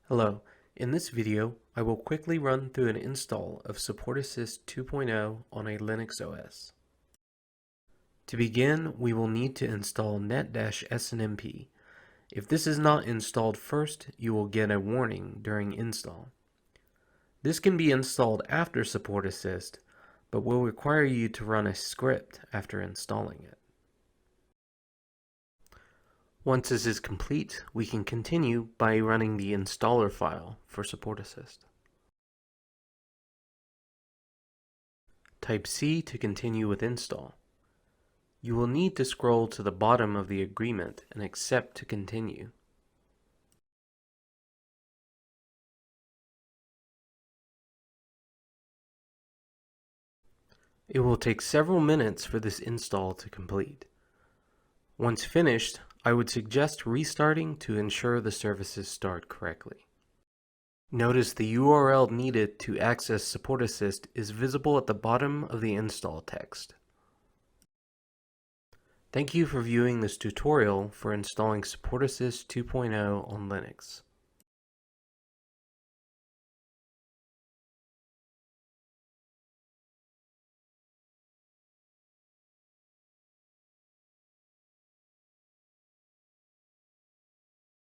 Hello, in this video I will quickly run through an install of SupportAssist 2.0 on a Linux OS. To begin, we will need to install net-snmp. If this is not installed first, you will get a warning during install. This can be installed after SupportAssist, but will require you to run a script after installing it. Once this is complete, we can continue by running the installer file for SupportAssist. Type C to continue with install. You will need to scroll to the bottom of the agreement and accept to continue. It will take several minutes for this install to complete. Once finished, I would suggest restarting to ensure the services start correctly. Notice the URL needed to access SupportAssist is visible at the bottom of the install text. Thank you for viewing this tutorial for installing SupportAssist 2.0 on Linux.